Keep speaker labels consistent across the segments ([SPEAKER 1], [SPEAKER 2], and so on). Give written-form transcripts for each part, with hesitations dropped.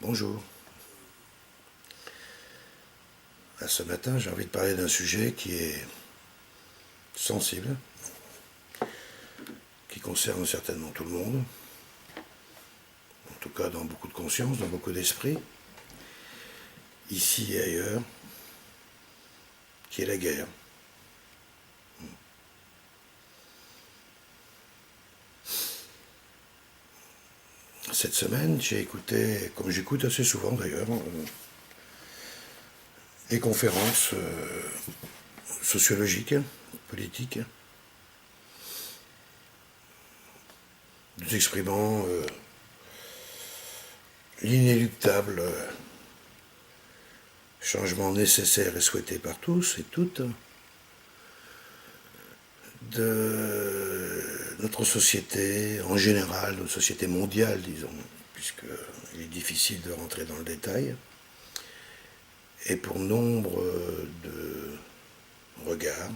[SPEAKER 1] Bonjour. Ce matin, j'ai envie de parler d'un sujet qui est sensible, qui concerne certainement tout le monde, en tout cas dans beaucoup de conscience, dans beaucoup d'esprit, ici et ailleurs, qui est la guerre. Cette semaine, j'ai écouté, comme j'écoute assez souvent d'ailleurs, des conférences sociologiques, politiques, nous exprimant l'inéluctable changement nécessaire et souhaité par tous et toutes de notre société en général, notre société mondiale, disons, puisqu'il est difficile de rentrer dans le détail. Et pour nombre de regards,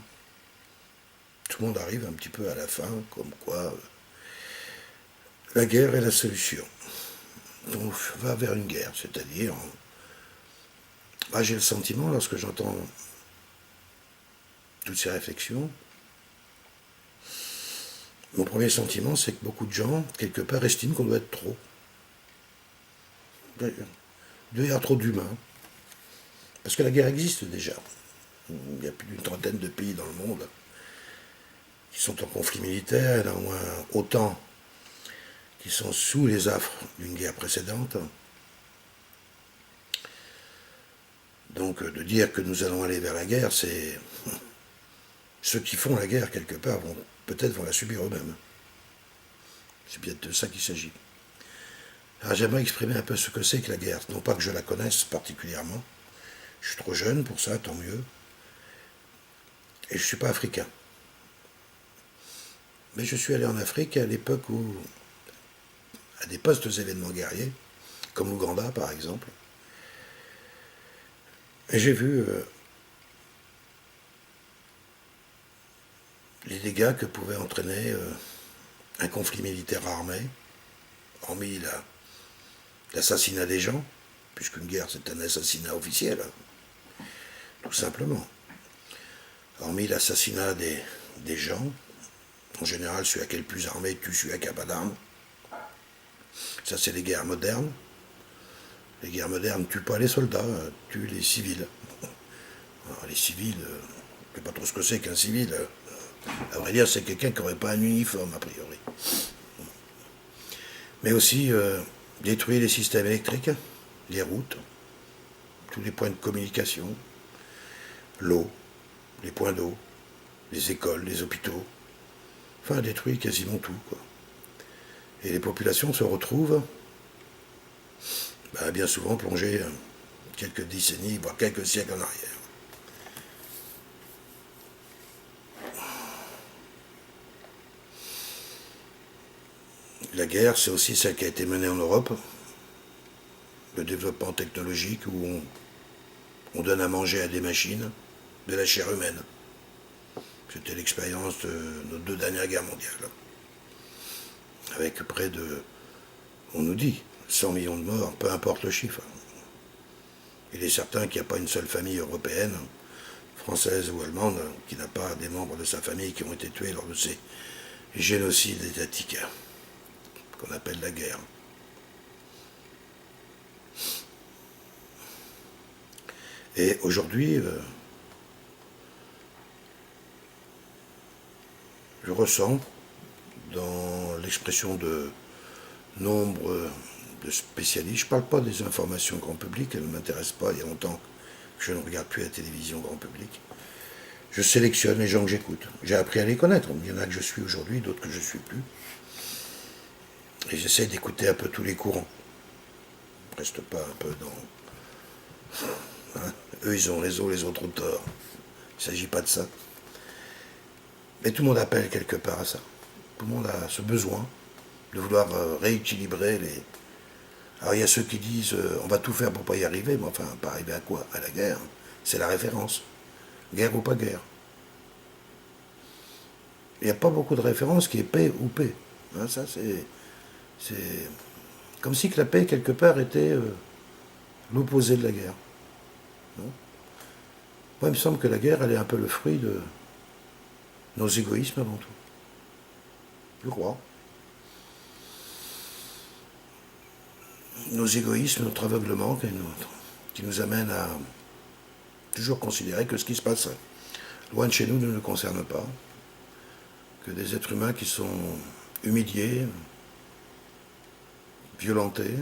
[SPEAKER 1] tout le monde arrive un petit peu à la fin, comme quoi la guerre est la solution. On va vers une guerre, c'est-à-dire, j'ai le sentiment, lorsque j'entends toutes ces réflexions, mon premier sentiment, c'est que beaucoup de gens, quelque part, estiment qu'on doit être trop. Il doit y avoir trop d'humains. Parce que la guerre existe déjà. Il y a plus d'une trentaine de pays dans le monde qui sont en conflit militaire, il y en a au moins autant qui sont sous les affres d'une guerre précédente. Donc de dire que nous allons aller vers la guerre, c'est... Ceux qui font la guerre, quelque part, peut-être vont la subir eux-mêmes. C'est bien de ça qu'il s'agit. Alors j'aimerais exprimer un peu ce que c'est que la guerre. Non pas que je la connaisse particulièrement. Je suis trop jeune pour ça, tant mieux. Et je ne suis pas africain. Mais je suis allé en Afrique à l'époque où, à des post-événements guerriers, comme l'Ouganda par exemple, et j'ai vu les dégâts que pouvait entraîner un conflit militaire armé, hormis l'assassinat des gens, puisqu'une guerre c'est un assassinat officiel, tout simplement. Hormis l'assassinat des gens, en général celui qui est le plus armé tue celui qui n'a pas d'armes. Ça c'est les guerres modernes. Les guerres modernes ne tuent pas les soldats, tuent les civils. Alors, les civils, je ne sais pas trop ce que c'est qu'un civil. À vrai dire, c'est quelqu'un qui n'aurait pas un uniforme, a priori. Mais aussi détruire les systèmes électriques, les routes, tous les points de communication, l'eau, les points d'eau, les écoles, les hôpitaux. Enfin, détruire quasiment tout, quoi. Et les populations se retrouvent bien souvent plongées quelques décennies, voire quelques siècles en arrière. La guerre, c'est aussi celle qui a été menée en Europe, le développement technologique où on donne à manger à des machines de la chair humaine. C'était l'expérience de nos 2 dernières guerres mondiales. Avec près de, on nous dit, 100 millions de morts, peu importe le chiffre. Il est certain qu'il n'y a pas une seule famille européenne, française ou allemande, qui n'a pas des membres de sa famille qui ont été tués lors de ces génocides étatiques qu'on appelle la guerre. Et aujourd'hui, je ressens dans l'expression de nombre de spécialistes, je ne parle pas des informations grand public, elles ne m'intéressent pas, il y a longtemps que je ne regarde plus la télévision grand public. Je sélectionne les gens que j'écoute. J'ai appris à les connaître, il y en a que je suis aujourd'hui, d'autres que je ne suis plus. Et j'essaie d'écouter un peu tous les courants. Je ne reste pas un peu dans... Hein, eux ils ont raison, les autres ont tort. Il ne s'agit pas de ça. Mais tout le monde appelle quelque part à ça. Tout le monde a ce besoin de vouloir rééquilibrer les... Alors il y a ceux qui disent on va tout faire pour pas y arriver, mais enfin, pas arriver à quoi? À la guerre. C'est la référence. Guerre ou pas guerre. Il n'y a pas beaucoup de références qui est paix ou paix. Hein, ça c'est comme si que la paix quelque part était l'opposé de la guerre. Non. Moi, il me semble que la guerre, elle est un peu le fruit de nos égoïsmes avant tout. Je crois. Nos égoïsmes, notre aveuglement qui nous amène à toujours considérer que ce qui se passe loin de chez nous ne nous concerne pas, que des êtres humains qui sont humiliés, violentés,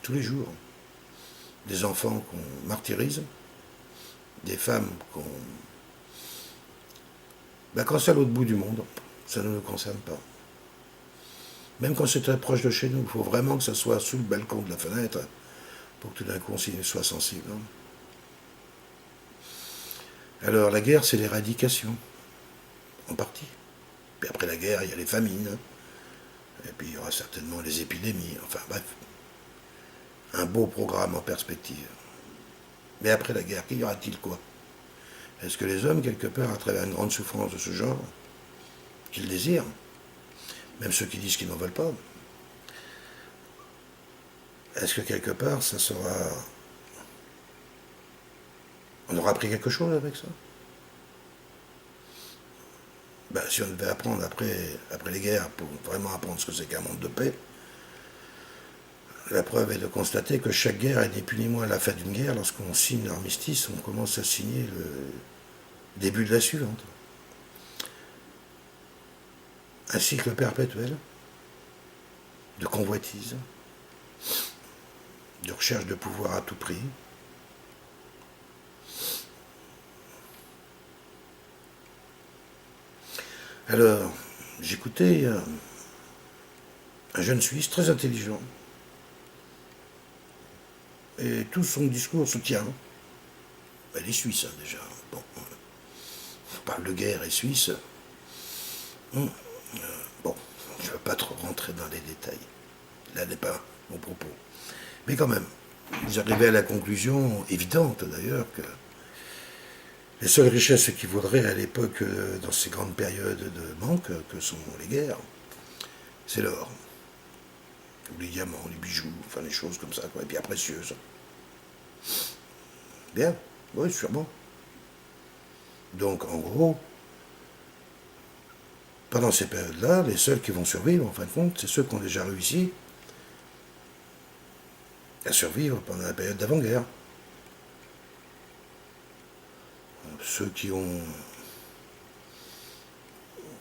[SPEAKER 1] tous les jours, des enfants qu'on martyrise, des femmes qu'on... quand c'est à l'autre bout du monde, ça ne nous concerne pas. Même quand c'est très proche de chez nous, il faut vraiment que ça soit sous le balcon de la fenêtre pour que tout d'un coup on s'y soit sensible. Alors la guerre, c'est l'éradication, en partie. Puis après la guerre, il y a les famines. Et puis il y aura certainement les épidémies. Enfin bref, un beau programme en perspective. Mais après la guerre, qu'y aura-t-il quoi? Est-ce que les hommes, quelque part, à travers une grande souffrance de ce genre, qu'ils désirent, même ceux qui disent qu'ils n'en veulent pas, est-ce que quelque part, ça sera... On aura appris quelque chose avec ça? Si on devait apprendre après les guerres, pour vraiment apprendre ce que c'est qu'un monde de paix, la preuve est de constater que chaque guerre est ni plus ni moins la fin d'une guerre. Lorsqu'on signe l'armistice, on commence à signer le début de la suivante. Un cycle perpétuel de convoitise, de recherche de pouvoir à tout prix. Alors, j'écoutais un jeune Suisse très intelligent, et tout son discours se tient. Elle est suisse, déjà. Bon, on parle de guerre et suisse. Bon, je ne vais pas trop rentrer dans les détails. Là n'est pas mon propos. Mais quand même, vous arrivez à la conclusion, évidente d'ailleurs, que les seules richesses qui vaudraient à l'époque, dans ces grandes périodes de manque, que sont les guerres, c'est l'or. Ou les diamants, les bijoux, enfin les choses comme ça, quoi, et pierres précieuses. Bien, oui, sûrement. Donc, en gros, pendant ces périodes-là, les seuls qui vont survivre, en fin de compte, c'est ceux qui ont déjà réussi à survivre pendant la période d'avant-guerre. Ceux qui ont,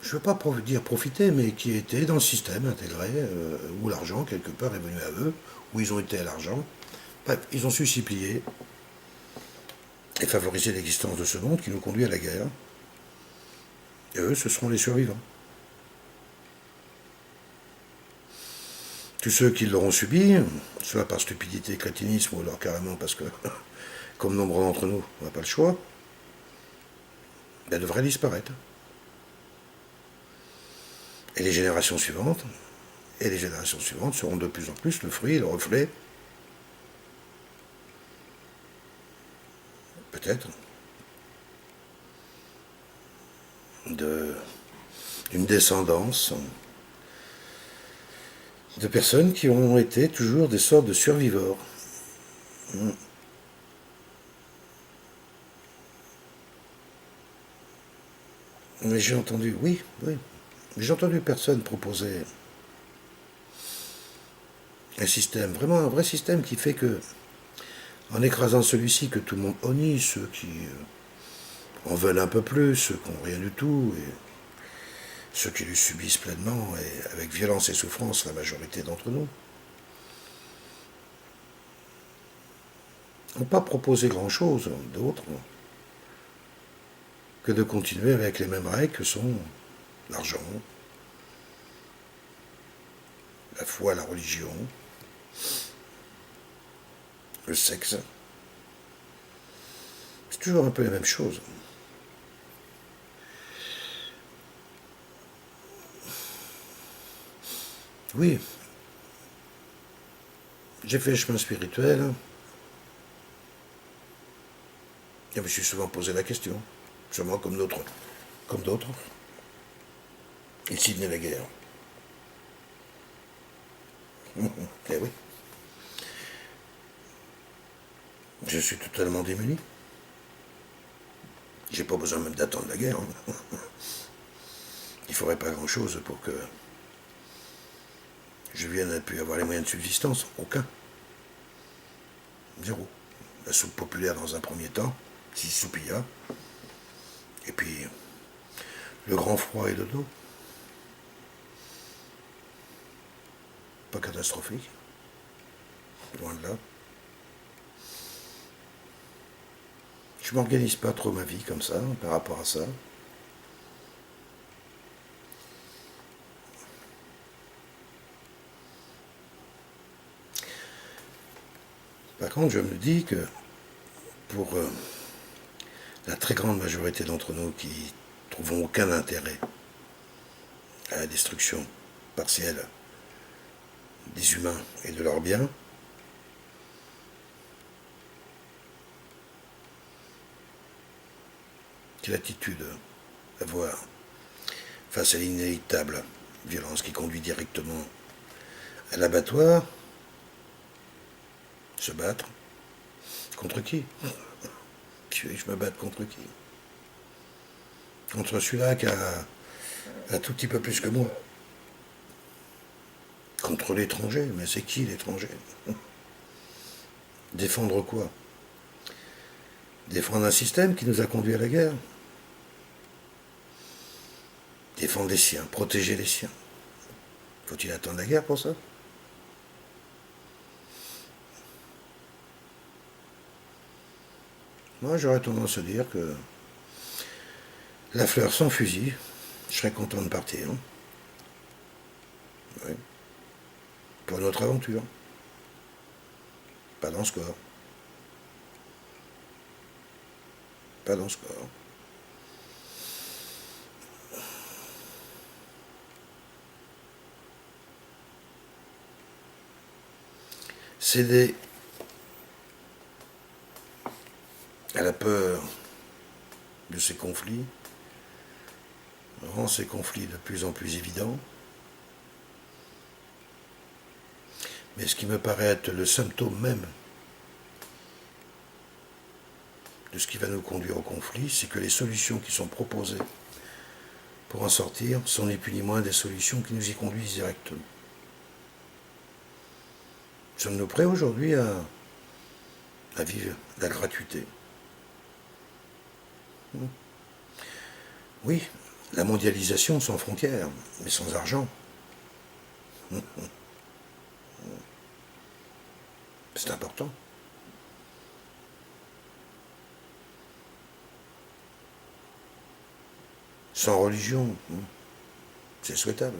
[SPEAKER 1] je ne veux pas dire profiter, mais qui étaient dans le système intégré, où l'argent, quelque part, est venu à eux, où ils ont été à l'argent. Bref, ils ont su s'y plier et favoriser l'existence de ce monde qui nous conduit à la guerre. Et eux, ce seront les survivants. Tous ceux qui l'auront subi, soit par stupidité, crétinisme, ou alors carrément parce que, comme nombre d'entre nous, on n'a pas le choix, devraient disparaître. Et les générations suivantes seront de plus en plus le fruit, le reflet, peut-être, d'une descendance de personnes qui ont été toujours des sortes de survivors. Mais j'ai entendu, oui, mais j'ai entendu personne proposer un système, vraiment un vrai système qui fait que, en écrasant celui-ci que tout le monde honnit, ceux qui en veulent un peu plus, ceux qui n'ont rien du tout, et ceux qui lui subissent pleinement, et avec violence et souffrance, la majorité d'entre nous, n'ont pas proposé grand-chose d'autre que de continuer avec les mêmes règles que sont l'argent, la foi, la religion, le sexe. C'est toujours un peu la même chose. Oui, j'ai fait le chemin spirituel. Je me suis souvent posé la question, sûrement comme d'autres. Ici naît la guerre. Eh oui. Je suis totalement démuni. J'ai pas besoin même d'attendre la guerre. Hein. Il ne faudrait pas grand-chose pour que je vienne à plus avoir les moyens de subsistance. Aucun. Zéro. La soupe populaire dans un premier temps, si soupe il y a. Et puis, le grand froid et le dos. Pas catastrophique. Loin de là. Je m'organise pas trop ma vie comme ça, par rapport à ça. Par contre, je me dis que pour la très grande majorité d'entre nous qui trouvons aucun intérêt à la destruction partielle des humains et de leurs biens, quelle attitude avoir face à l'inéluctable violence qui conduit directement à l'abattoir? Se battre contre qui? Je me batte contre qui? Contre celui-là qui a un tout petit peu plus que moi. Contre l'étranger, mais c'est qui l'étranger? Défendre quoi? Défendre un système qui nous a conduits à la guerre? Défendre les siens, protéger les siens. Faut-il attendre la guerre pour ça? Moi, j'aurais tendance à dire que la fleur sans fusil, je serais content de partir. Hein. Oui. Pour notre aventure. Pas dans ce corps. Pas dans ce corps. Céder à la peur de ces conflits rend ces conflits de plus en plus évidents. Mais ce qui me paraît être le symptôme même de ce qui va nous conduire au conflit, c'est que les solutions qui sont proposées pour en sortir sont ni plus ni moins des solutions qui nous y conduisent directement. Sommes-nous prêts aujourd'hui à vivre la gratuité? Oui, la mondialisation sans frontières, mais sans argent. C'est important. Sans religion, c'est souhaitable.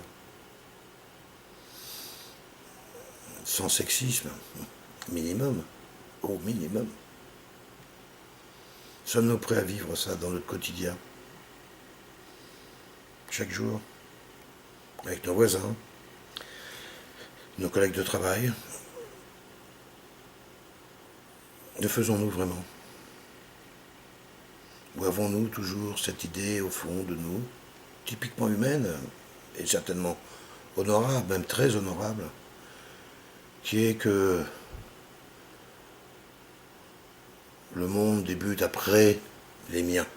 [SPEAKER 1] Sans sexisme, minimum, au minimum. Sommes-nous prêts à vivre ça dans notre quotidien? Chaque jour, avec nos voisins, nos collègues de travail. Le faisons-nous vraiment? Ou avons-nous toujours cette idée au fond de nous, typiquement humaine, et certainement honorable, même très honorable, qui est que le monde débute après les miens.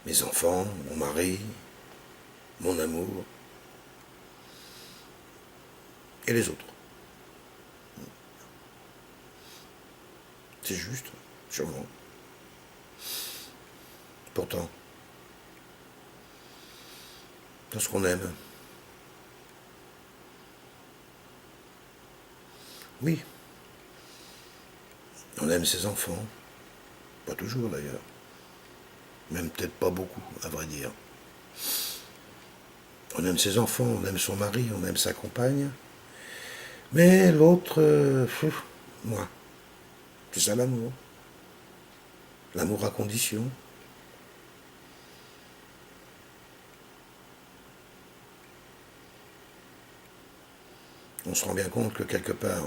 [SPEAKER 1] Mes enfants, mon mari, mon amour, et les autres. C'est juste, sûrement. Pourtant, dans ce qu'on aime, oui, on aime ses enfants, pas toujours d'ailleurs, même peut-être pas beaucoup, à vrai dire. On aime ses enfants, on aime son mari, on aime sa compagne, mais l'autre, moi, c'est ça l'amour. L'amour à condition. On se rend bien compte que quelque part,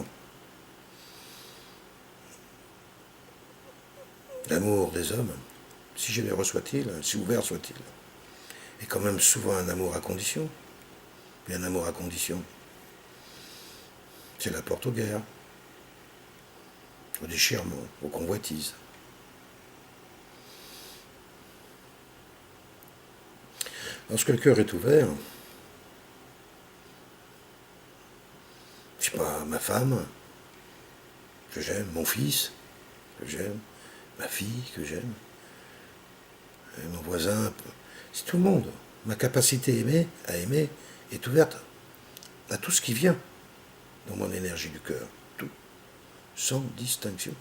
[SPEAKER 1] l'amour des hommes, si généreux soit-il, si ouvert soit-il, est quand même souvent un amour à condition. Et un amour à condition, c'est la porte aux guerres. au déchirement, aux convoitises. Lorsque le cœur est ouvert, je sais pas, ma femme, que j'aime, mon fils, que j'aime, ma fille, que j'aime, et mon voisin, c'est tout le monde. Ma capacité à aimer est ouverte à tout ce qui vient dans mon énergie du cœur. Tout, sans distinction.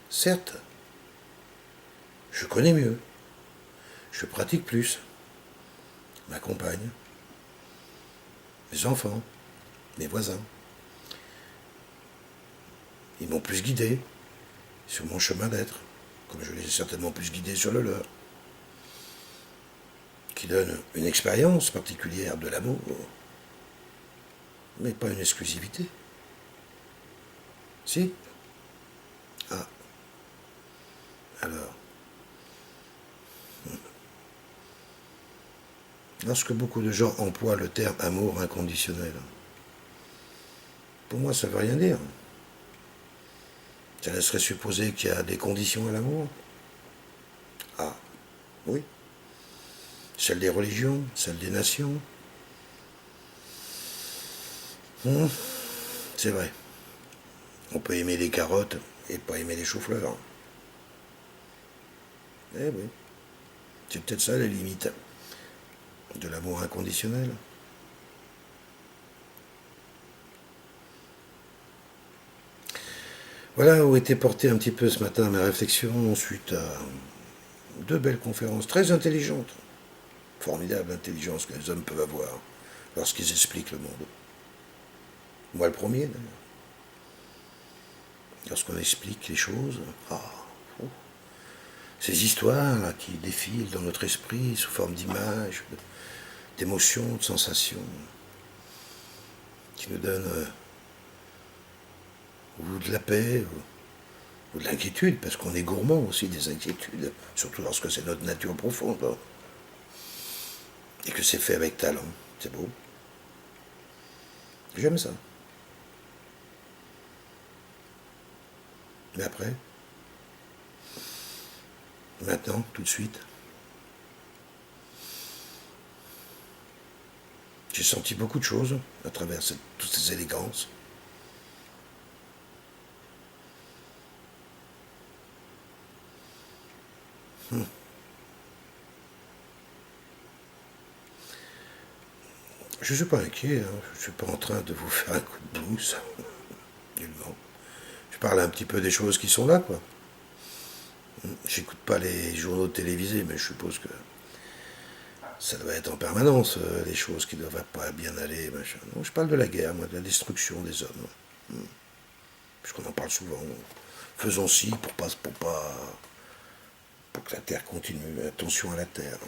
[SPEAKER 1] Certes, je connais mieux, je pratique plus, ma compagne, mes enfants, mes voisins. Ils m'ont plus guidé sur mon chemin d'être, comme je les ai certainement plus guidés sur le leur, qui donne une expérience particulière de l'amour, mais pas une exclusivité. Si? Ah, alors. Lorsque beaucoup de gens emploient le terme amour inconditionnel, pour moi ça ne veut rien dire. Ça laisserait supposer qu'il y a des conditions à l'amour. Ah, oui. Celle des religions, celle des nations. C'est vrai. On peut aimer les carottes et pas aimer les choux-fleurs. Eh oui. C'est peut-être ça la limite de l'amour inconditionnel. Voilà où étaient portées un petit peu ce matin mes réflexions suite à deux belles conférences très intelligentes. Formidable intelligence que les hommes peuvent avoir lorsqu'ils expliquent le monde. Moi le premier d'ailleurs. Lorsqu'on explique les choses, ces histoires là, qui défilent dans notre esprit sous forme d'images, d'émotions, de sensations, qui nous donnent ou de la paix, ou de l'inquiétude, parce qu'on est gourmand aussi des inquiétudes, surtout lorsque c'est notre nature profonde, et que c'est fait avec talent. C'est beau. J'aime ça. Mais après, maintenant, tout de suite, j'ai senti beaucoup de choses à travers toutes ces élégances. Je ne suis pas inquiet, hein. Je ne suis pas en train de vous faire un coup de blues, nullement. Je parle un petit peu des choses qui sont là, quoi. J'écoute pas les journaux télévisés, mais je suppose que ça doit être en permanence, les choses qui ne doivent pas bien aller, machin. Non, je parle de la guerre, moi, de la destruction des hommes. Puisqu'on en parle souvent. Faisons ci pour que la Terre continue. Attention à la Terre.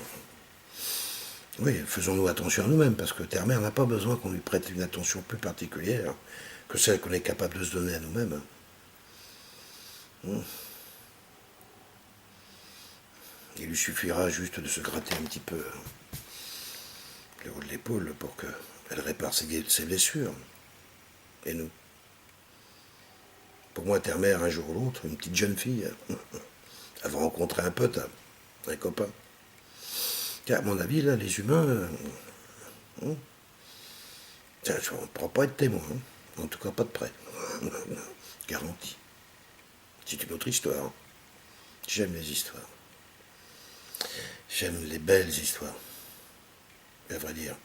[SPEAKER 1] Oui, faisons-nous attention à nous-mêmes, parce que Terre-Mère n'a pas besoin qu'on lui prête une attention plus particulière que celle qu'on est capable de se donner à nous-mêmes. Il lui suffira juste de se gratter un petit peu le haut de l'épaule pour qu'elle répare ses blessures. Et nous. Pour moi, Terre-Mère, un jour ou l'autre, une petite jeune fille, elle va rencontrer un pote, un copain. Car à mon avis, là, les humains, on ne pourra pas être témoin, en tout cas pas de près. Garanti. C'est une autre histoire. J'aime les histoires. J'aime les belles histoires. À vrai dire,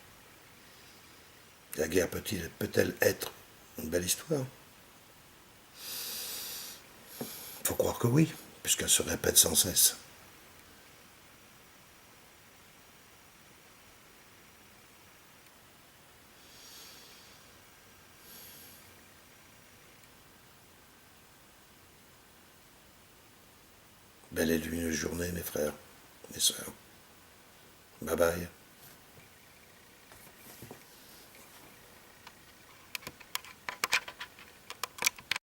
[SPEAKER 1] la guerre peut-elle être une belle histoire? Il faut croire que oui, puisqu'elle se répète sans cesse. Belle et lumineuse journée, mes frères, mes sœurs. Bye bye.